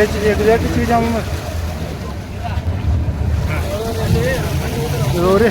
Exact चीज़ हम रे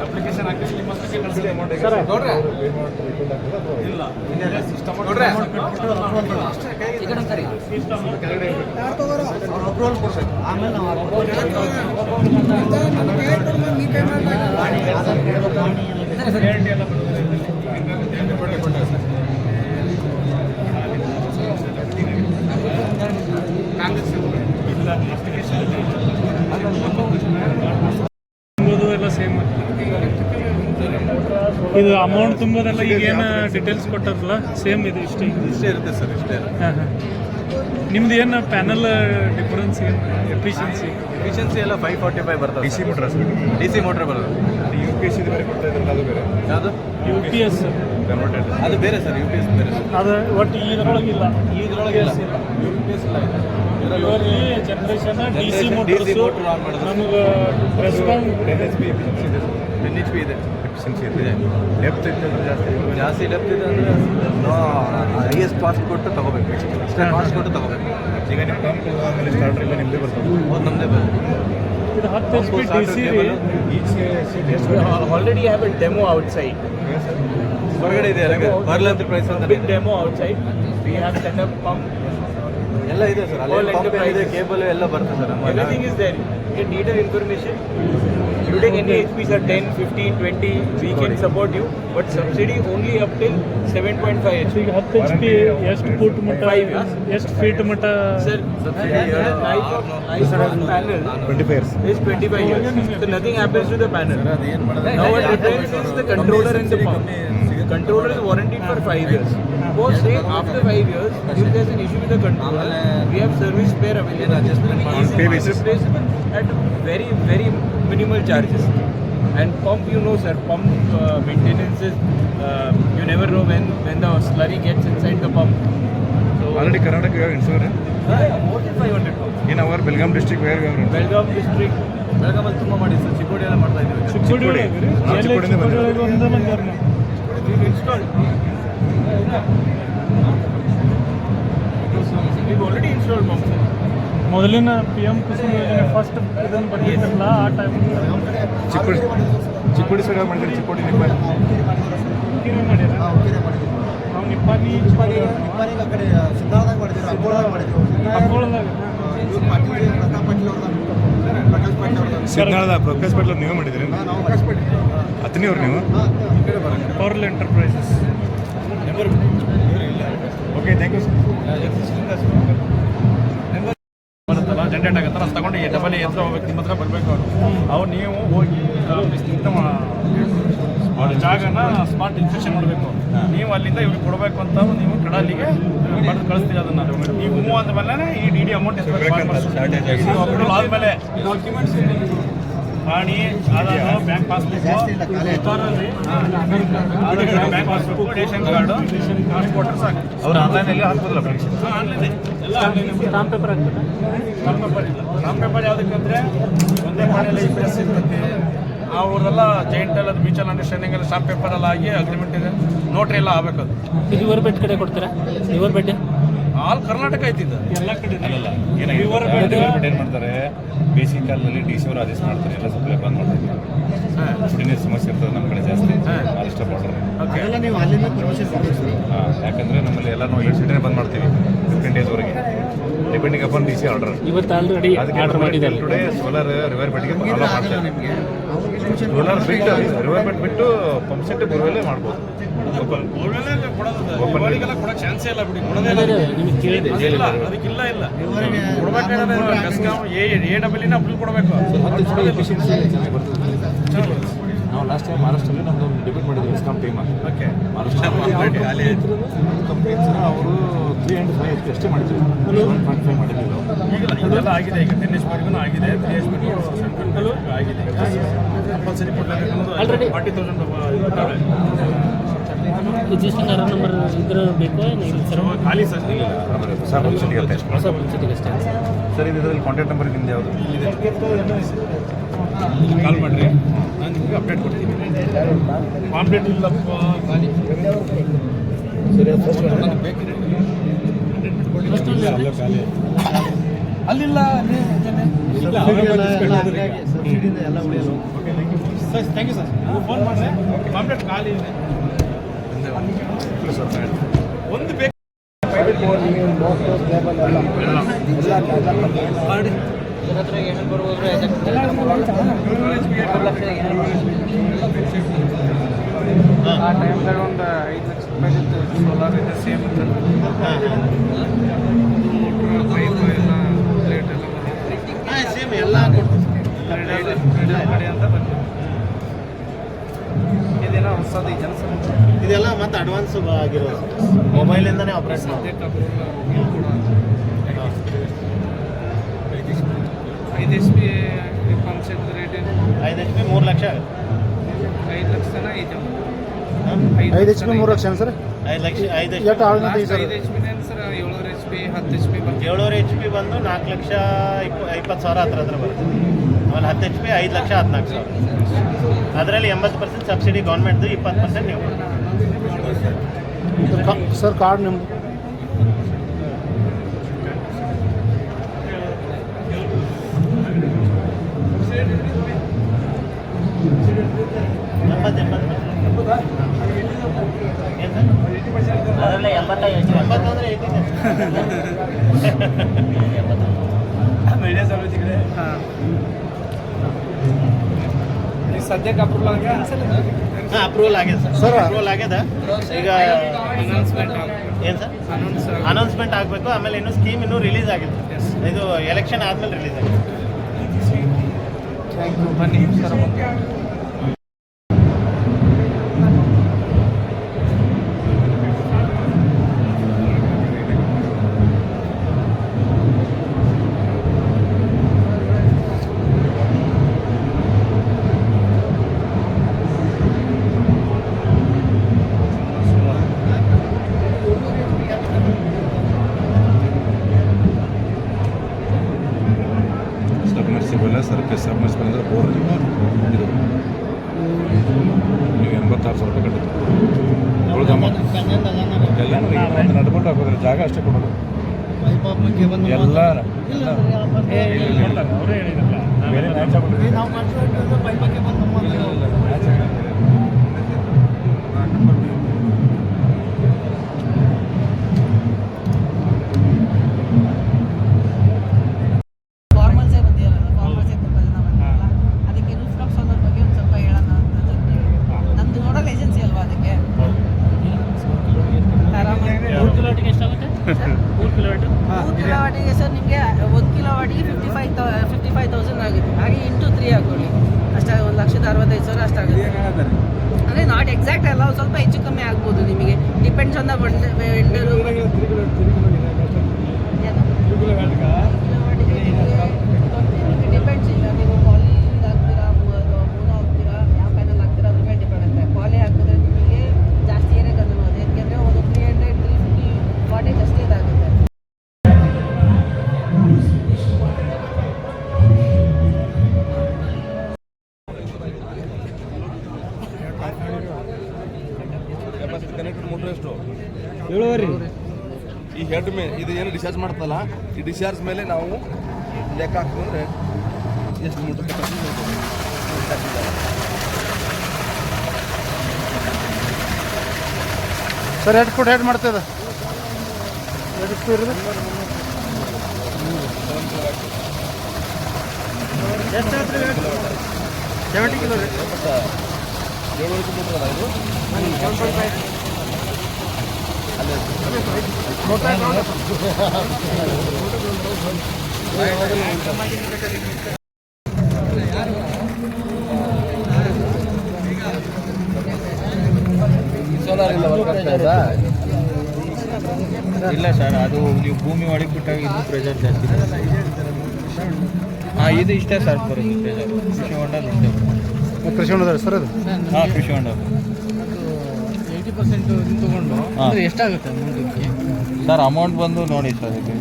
application ಎಲ್ಲ ಸೇಮ್ ಇದು ಅಮೌಂಟ್ ತುಂಬೋದೆಲ್ಲ ಈಗ ಏನು ಡೀಟೇಲ್ಸ್ ಕೊಟ್ಟಾರಲ್ಲ ಸೇಮ್ ಇದು ಇಷ್ಟೇ ಇರುತ್ತೆ ಸರ್ ಇಷ್ಟೇ. ಹಾಂ ಹಾಂ ನಿಮ್ದು ಏನು ಪ್ಯಾನಲ್ ಡಿಫರೆನ್ಸ್ ಏನು ಎಫಿಷಿಯನ್ಸಿ ಎಲ್ಲ 545 ಬರ್ತದೆ. ಡಿ ಸಿ ಮೋಟ್ರ್ ಬರೋದು. UPS ಬೇರೆ ಕೊಡ್ತಾ ಇದ್ರಲ್ಲ ಅದು ಬೇರೆ ಯಾವುದು UPS ಕನ್ವರ್ಟೆಡ್ ಅದು ಬೇರೆ ಸರ್. UPS ಬೇರೆ ಸರ್. ಅದು ಒಟ್ಟು ಇದರೊಳಗಿಲ್ಲ ಇದ್ರೊಳಗೆ ಇಲ್ಲ UPS ಇಲ್ಲ. ಇವರಲ್ಲಿ ಜನರೇಷನ್ DC ಮೋಟರ್ಸು ಆನ್ ಮಾಡಿದ್ರೆ ನಮಗೆ ರೆಸ್ಪಾಂಡ್ 10 HP ಎಫಿಷಿಯನ್ಸಿ ಇದೆ 10 HP ಇದೆ. ಎಫಿಷಿಯನ್ಸಿ ಇದೆ. ಡೆಪ್ತ್ ಇತ್ತಂದ್ರೆ ಜಾಸ್ತಿ ಡೆಪ್ತ್ ಇದೆ ಅಂದರೆ ಹೈಯೆಸ್ಟ್ ಕಾಸ್ಟ್ ಕೊಟ್ಟು ತಗೋಬೇಕು. ಎಕ್ಸ್ಟ್ರಾ ಕಾಸ್ಟ್ ಕೊಟ್ಟು ತಗೋಬೇಕು. ಈಗ ನಿಮ್ಮ ಪಂಪ್ ಆಮೇಲೆ ಸ್ಟಾರ್ಟರ್ ಎಲ್ಲ ನಿಮ್ಮದೇ ಬರ್ತದೆ. ಹೌದು, ನಮ್ಮದೇ ಬರುತ್ತೆ. ಇದು 10 HP DC already have a demo outside. ಹೊರಗಡೆ ಇದೆ ಬರ್ಲಂತ ಪ್ರೈಸ್ ಅಂತ Big demo outside. We have set up pump. ಎಲ್ಲ ಇದೆ ಸರ್. All ಅಲ್ಲಿ ಪಂಪ್ ಇದೆ, enterprises. ಕೇಬಲ್ ಎಲ್ಲ ಬರ್ತದೆ sir. Everything is there. You need information. You take any HPs at 10, 15, 20, we can support you. But subsidy only up till 7.5 HP. ಈಗ 10 HP ಎಷ್ಟು foot ಮಟ್ಟ 5 years. ಎಷ್ಟು ಫೀಟ್ ಮಟ್ಟ Sir, life of panel 25 years. is 25 years. So nothing happens to the panel. Now what depends is the controller and the pump. Controller is warranted for 5 years. Suppose say after 5 years, if there's an issue with the controller, we have service spare available. On pay basis. Replaceable at very, very minimal charges. And pump, you know sir, pump maintenance is, you never know when the slurry gets inside the pump. So already Karnataka insurance more than 500 pumps. In our Belgaum district where Belgaum district. ಬೆಳಗಾಮಲ್ಲಿ ತುಂಬ ಮಾಡಿ sir. Chikkodi ಎಲ್ಲ ಮಾಡ್ತಾ ಇದ್ದೀವಿ. ಚಿಕ್ಕೋಡಿ ಒಳಗೆ ಒಂದೇ ಬಂದಾರ We've installed. We've already installed pumps. ಮೊದಲಿನ PM ಕುಸುಮ ಯೋಜನೆ ಫಸ್ಟ್ ಇದನ್ನು ಬಂದಿದ್ದಲ್ಲ ಆ ಟೈಮ್ ಚಿಕ್ಕೋಡಿ ಸೈಡ್ ಮಾಡಿದ್ರೆ ಚಿಕ್ಕೋಡಿ ನಿಪ್ಪಾಣಿ ಕಿರೆ ಮಾಡ್ಯಾರ ನಾವು ನಿಪ್ಪಾಣಿ ಅಕ್ಕೋಳದಾಗ ಸಿದ್ನಾಳದ ಪ್ರಕಾಶ್ ಪಾಟೀಲ್ ನೀವೇ ಮಾಡಿದ್ರಿ ಹತ್ತನೇ ಅವ್ರು ನೀವು ಪವರ್ಲ್ enterprises okay thank you sir. ಬರುತ್ತಲ್ಲ ಜನರೇಟ್ ಆಗುತ್ತಲ್ಲ ಅದು ತಗೊಂಡು ಡಬಲ್ ಯಂತ್ರ ಹೋಗ್ಬೇಕು, ನಿಮ್ಮ ಹತ್ರ ಬರಬೇಕು ಅವ್ರು ನೀವು ಹೋಗಿ ಜಾಗನ ಸ್ಮಾರ್ಟ್ ಇನ್ಸ್ಪೆಕ್ಷನ್ ಮಾಡಬೇಕು. ನೀವು ಅಲ್ಲಿಂದ ಇವ್ರಿಗೆ ಕೊಡಬೇಕು ಅಂತ ನೀವು ಕಡಲಿಗೆ ಬರೆದು ಕಳಿಸ್ತೀವಿ. ಅದನ್ನು ನೀವು ಹೂವು ಅಂದಮೇಲೆ ಈ DD ಅಮೌಂಟ್ ಅಪ್ರೂವಲ್ ಆದಮೇಲೆ ಡಾಕ್ಯುಮೆಂಟ್ಸ್ ಪಾಣಿ Aadhaar bank passbook bank passbook ration card ಅಷ್ಟು ಕೊಟ್ಟರೆ ಸಾಕು. ಅವ್ರು ಆನ್ಲೈನಲ್ಲಿ ಹಾಕ್ಬೋದಲ್ಲ ಅಪ್ಲಿಕೇಶನ್? ಆನ್ಲೈನ್ ಎಲ್ಲ ಸ್ಟಾಂಪ್ ಪೇಪರ್ ಆಗ್ತದೆ. ಸ್ಟಾಂಪ್ ಪೇಪರ್ ಇಲ್ಲ. ಸ್ಟಾಂಪ್ ಪೇಪರ್ ಯಾವುದಕ್ಕಂದರೆ ಒಂದೇ ಪಾಣಿಯಲ್ಲಿ IPS ಇರ್ತೈತಿ. ಅವ್ರದೆಲ್ಲ ಜೈಂಟ್ ಎಲ್ಲ ಮ್ಯೂಚುವಲ್ ಅಂಡರ್ಸ್ಟ್ಯಾಂಡಿಂಗ್ ಎಲ್ಲ ಸ್ಟಾಂಪ್ ಪೇಪರ್ ಎಲ್ಲ ಆಗಿ ಅಗ್ರಿಮೆಂಟ್ ಇದೆ, ನೋಟ್ರಿ ಎಲ್ಲ ಆಗಬೇಕು. ಅದು ಇದು ಇವರ ಬೆಡ್ ಕಡೆ ಕೊಡ್ತೀರಾ? ಇವರ ಬೆಡ್ ಆಲ್ ಕರ್ನಾಟಕ ಐತಿದ್ದ ಎಲ್ಲ ಕಡೆ ಏನು ಮಾಡ್ತಾರೆ, ಬೇಸಿಗೆ ಕಾಲದಲ್ಲಿ DC ಅವರು ಆದೇಶ ಮಾಡ್ತಾರೆ ಎಲ್ಲ ಸಪ್ಲೈ ಬಂದ್ ಮಾಡ್ತಾರೆ. ಕುಡಿ ನೀರು ಸಮಸ್ಯೆ ಇರ್ತದೆ ನಮ್ಮ ಕಡೆ ಜಾಸ್ತಿ, ಮಹಾರಾಷ್ಟ್ರ ಬಾರ್ಡರ್. ಯಾಕಂದರೆ ನಮ್ಮಲ್ಲಿ ಎಲ್ಲ ನಾವು 7 ಬಂದ್ ಮಾಡ್ತೀವಿ 15 ಡೇಸ್ವರೆಗೆ. Depending upon DC order. ಇವತ್ತು ಆಲ್ರೆಡಿ ಆರ್ಡರ್ ಮಾಡಿದ್ದಾರೆ. ಟುಡೇ ಸೋಲಾರ್ ರಿವರ್ ಬೆಟ್ಗೆ ಅಲೋ ಮಾಡ್ತಾರೆ. ಸೋಲಾರ್ ಬಿಟ್ಟು ರಿವರ್ ಬೆಟ್ ಬಿಟ್ಟು ಪಂಪ್ ಸೆಟ್ ಬೋರ್ವೆಲ್ಲೇ ಮಾಡ್ಬೋದು. ಬೋರ್ವೆಲ್ಗೆಲ್ಲ ಕೊಡೋಕೆ ಚಾನ್ಸೇ ಇಲ್ಲ ಬಿಡಿ, ಕೊಡೋದೇ ಇಲ್ಲ. ನಿಮಗೆ ಕೇಳಿದೆ ಇಲ್ಲ ಅದಕ್ಕಿಲ್ಲ ಇಲ್ಲ ಕೊಡ್ಬೇಕಾದ್ರೆ ಗಸ್ಕಾಮ್ AWE ಅಪ್ರೂವ್ ಕೊಡಬೇಕು. ನಾವು ಲಾಸ್ಟ್ ಟೈಮ್ ಮಹಾರಾಷ್ಟ್ರಲ್ಲಿ ನಮ್ದು ಒಂದು ಡಿಬೇಟ್ ಮಾಡಿದ್ವಿ ಎಸ್ಕಾಂ ಟೀಮ್. ಓಕೆ ಕಂಪ್ನೀಸ್ ಅವರು 3 and 5 ಅಷ್ಟೇ ಮಾಡಿದ್ರು, 1.5 ಮಾಡಿರಲಿಲ್ಲ. ಈಗ ಇದೆಲ್ಲ ಆಗಿದೆ, ಈಗ 10 HP ಆಗಿದೆ, 3 HP ಆಗಿದೆ. ಕಂಪಲ್ಸರಿ ಕೊಡಲೇಬೇಕು. Already 40,000 ರಿಜಿಸ್ಟ್ರೇಷನ್ ಆರ್ಡರ್ ನಂಬರ್ ಇದ್ರೆ ಬೇಕೋ ಏನು ಸರ್? ಖಾಲಿ ಸರ್ ಹೊಸ ಪಂಪ್ ಸೆಟ್ಗೆ ಅಷ್ಟೇ. ಹೊಸ ಪಂಚಾಯತಿಗೆ ಅಷ್ಟೇ ಸರ್ ಇದರಲ್ಲಿ ಕಾಂಟ್ಯಾಕ್ಟ್ ನಂಬರ್ ನಿಮ್ದು ಯಾವುದು? ಕಾಲ್ ಮಾಡಿರಿ, ನಾನು ನಿಮಗೆ ಅಪ್ಡೇಟ್ ಕೊಡ್ತೀನಿ. ಕಾಂಪ್ಲೀಟ್ ಇಲ್ಲಪ್ಪ ಖಾಲಿ ಅಲ್ಲಿಲ್ಲ sir. Thank you sir. Phone ಮಾಡಿರಿ, ಕಾಂಪ್ಲೀಟ್ ಖಾಲಿ ಇದೆ. ಒಂದು ಬೇಕು ಆ ಟೈಮ್ದಾಗ ಒಂದು 5 ಲಕ್ಷ ರೂಪಾಯಿ ಇತ್ತು. ಸೋಲಾರ್ ಇದೆ ಸೇಮ್ ಇತ್ತು. ಮೋಟ್ರ್ ಪೈಪ್ ಎಲ್ಲ ಪ್ಲೇಟ್ ಎಲ್ಲ ಸೇಮ್ ಎಲ್ಲ ಕಡೆ ಅಂತ ಬಂತು. ಇದೇನೋ ಹೊಸದು ಈ ಜನಸಂಖ್ಯೆ ಇದೆಲ್ಲ ಮತ್ತೆ ಅಡ್ವಾನ್ಸ್ ಆಗಿರೋದು ಮೊಬೈಲಿಂದನೇ ಆಪ್ರೇಟ್ ಮಾಡಿ. ಸದ್ಯಕ್ಕೆ ಕೂಡ 5 HP pump set rate 5 HP 3 lakh ಆಗುತ್ತೆ. 5 ಲಕ್ಷ ತನಕ ಐತೆ. 5 HP 3 lakh sir. 5 lakh 5 HP ಎಷ್ಟು ಆಳ್ನಂತ sir? 5 HP sir 7 HP 10 HP ಬಂದು 7 HP ಬಂದು 4 ಲಕ್ಷ 20 ಸಾವಿರ ಹತ್ರ ಬರುತ್ತೆ. ಆಮೇಲೆ 10 HP 5 ಲಕ್ಷ 14 ಸಾವಿರ. ಅದರಲ್ಲಿ 80% ಸಬ್ಸಿಡಿ ಗೌರ್ಮೆಂಟ್ದು, 20% ನೀವು ಸರ್. ಕಾರ್ಡ್ ನಿಮ್ಮದು ಅದರಲ್ಲೇ 80 ಅಂದರೆ ಮೀಡಿಯಾ ಸಾರ್ವಜನಿಕರೇ ಸದ್ಯಕ್ಕೆ ಅಪ್ರೂವಲ್ ಆಗಿ ಹಾಂ ಅಪ್ರೂವಲ್ ಆಗಿದೆ ಸರ್. ಅಪ್ರೂವಲ್ ಆಗ್ಯದ. ಈಗ ಅನೌನ್ಸ್ಮೆಂಟ್ ಏನು ಸರ್? ಅನೌನ್ಸ್ಮೆಂಟ್ ಆಗಬೇಕು. ಆಮೇಲೆ ಇನ್ನೂ ಸ್ಕೀಮ್ ಇನ್ನೂ ರಿಲೀಸ್ ಆಗಿದೆ. ಇದು ಎಲೆಕ್ಷನ್ ಆದಮೇಲೆ ರಿಲೀಸ್ ಆಗಿದೆ. Thank you. ಬನ್ನಿ ಸರ್. ಸಬ್ಮರ್ಸಿಬಲ್ ಸರ್ಫೇಸ್ ಸಬ್ಮರ್ಸಿಬಲ್ ಅಂದರೆ ಬೋರ್. ಇದು ನೀವು 86,000 ರೂಪಾಯಿ ಕಟ್ಟುತ್ತೆ. ಉಳ್ದಮ್ಮ ಎಲ್ಲ ನಡ್ಕೊಂಡು ಹಾಕೋದ್ರೆ ಜಾಗ ಅಷ್ಟೇ ಕೊಡೋದು. ಎಲ್ಲ ಅವರೇ ಹೇಳಿದ್ರಲ್ಲ, ಬೇರೆ ಮ್ಯಾಚ್ ಆಗ್ಬಿಟ್ಟು ಫಾರ್ಮಲ್ಸೇ ಬಂದಿರಲ್ಲ, ಫಾರ್ಮಲ್ಸೇ ತುಂಬ ಜನ ಬಂದಿರಲ್ಲ. ಅದಕ್ಕೆ ರೂಫ್ ಟಾಪ್ ಸೋಲಾರ್ ಬಗ್ಗೆ ಒಂದು ಸ್ವಲ್ಪ ಹೇಳೋಣ ಅಂತ ನಮ್ದು ನೋಡಲ್ ಏಜೆನ್ಸಿ ಅಲ್ವಾ, ಅದಕ್ಕೆ ಆರಾಮಾಗಿ 3 ಕಿಲೋವಾಟಿಗೆ ಎಷ್ಟಾಗುತ್ತೆ? 3 ಕಿಲೋವಾಟ್ 3 ಕಿಲೋವಾಟಿಗೆ ಸರ್ ನಿಮಗೆ 1 ಕಿಲೋವಾಟಿಗೆ 55,000 ಆಗುತ್ತೆ. ಹಾಗೆ ಇಂಟು 3 ಹಾಕೊಳ್ಳಿ, ಅಷ್ಟಾಗಿ 1,65,000 ಅಷ್ಟಾಗುತ್ತೆ. ಅಂದರೆ ನಾಟ್ ಎಕ್ಸಾಕ್ಟ್ ಅಲ್ಲ, ಸ್ವಲ್ಪ ಹೆಚ್ಚು ಕಮ್ಮಿ ಆಗ್ಬೋದು ನಿಮಗೆ. Depends on the ವೆಂಡರು. ಡಿಪೆಂಡ್ಸ್ ಇಲ್ಲ, ನೀವು ಪಾಲಿಯಿಂದ ಹಾಕ್ತೀರಾ, ಮೂನ ಹಾಕ್ತೀರಾ, ಯಾವ ಪ್ಯಾನಲ್ ಹಾಕ್ತೀರಾ ಅದ್ರ ಮೇಲೆ ಡಿಪೆಂಡ್ ಆಗುತ್ತೆ. ಪಾಲಿ ಹಾಕಿದ್ರೆ ನಿಮಗೆ ಜಾಸ್ತಿ ಏನೇ ಕನ್ಸೂಮ್ ಆಗುತ್ತೆ, ಯಾಕೆಂದರೆ ಒಂದು 300-350 ವಾಟೇಜ್ ಅಷ್ಟೇ ಇದಾಗುತ್ತೆ. ಮೋಟ್ರ್ ಎಷ್ಟು ಹೇಳುವರಿ ಈ ಹೆಡ್ ಮೇಲೆ ಇದು ಏನು ಡಿಸ್ಚಾರ್ಜ್ ಮಾಡ್ತಲ್ಲ, ಈ ಡಿಸ್ಚಾರ್ಜ್ ಮೇಲೆ ನಾವು ಲೆಕ್ಕ ಹಾಕಿದ್ರೆ ಎಷ್ಟು ಮೋಟ್ರ್ ಸರ್. 2 ಫುಟ್ ಹೆಡ್ ಮಾಡ್ತದೆ. 2 ಫುಟ್ ಇರೋದು ಎಷ್ಟು ಹೇಳ್ತೀರಿ 70 ಕಿಲೋ ರೀ 7 ಮೀಟರ್ ಇದು ಸೋಲಾರ್ ಇಲ್ಲ ವರ್ಕ್ ಆಗ್ತಾ ಇದ್ದಾ? ಇಲ್ಲ ಸರ್, ಅದು ನೀವು ಭೂಮಿ ಒಳಗೆ ಬಿಟ್ಟಾಗ ಇನ್ನೂ ಪ್ರೆಷರ್ ಜಾಸ್ತಿ. ಹಾಂ, ಇದು ಇಷ್ಟೇ ಸರ್ ಬರೋದು ಪ್ರೆಷರ್. ಕೃಷಿ ಹೊಂಡಲ್ಲಿ ಇಷ್ಟೇ ಬರೋದು. ಕೃಷಿ ಹೊಂಡದ ಸರ್ ಅದು ಹಾಂ, ಕೃಷಿ ಹೊಂಡ 80% ತಗೊಂಡು ಅಂದರೆ ಎಷ್ಟಾಗುತ್ತೆ ಅಮೌಂಟ್? ಸರ್ ಅಮೌಂಟ್ ಬಂದು ನೋಡಿ ಸರ್, ಇದು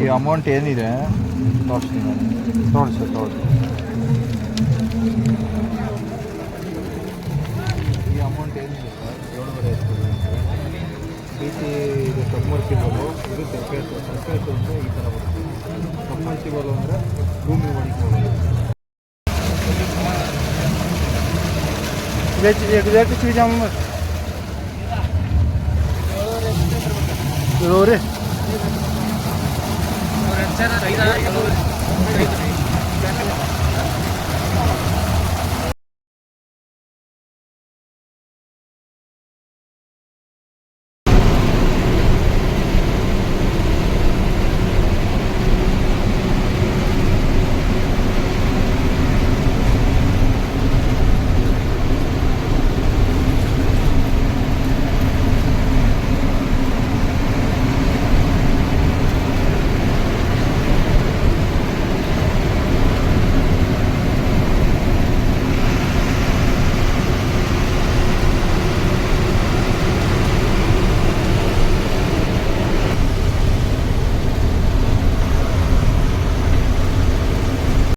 ಈ ಅಮೌಂಟ್ ಏನಿದೆ ತೋರಿಸ್ತೀನಿ ನಾನು. ನೋಡಿ ಸರ್, ತೋರಿಸಿ. ಈ ಅಮೌಂಟ್ ಏನಿದೆ ಸರ್ 7.5 ಡಿ ಸಿ ಇದು ಸಬ್ಮರ್ಸಿಬಲು, ಇದು ಸರ್ಫೇಸ್ ಅಂದರೆ ಈ ಥರ ಬರುತ್ತೆ. ಸಬ್ಮರ್ಸಿಬಲು ಅಂದರೆ ಭೂಮಿ ಒಳಗೆ ಹೋಗೋದು. ಎಗ್ಜಾಕ್ಟ್ ಚೀज हम रो रे ಸರ್ 5-6 ಕಿಲೋ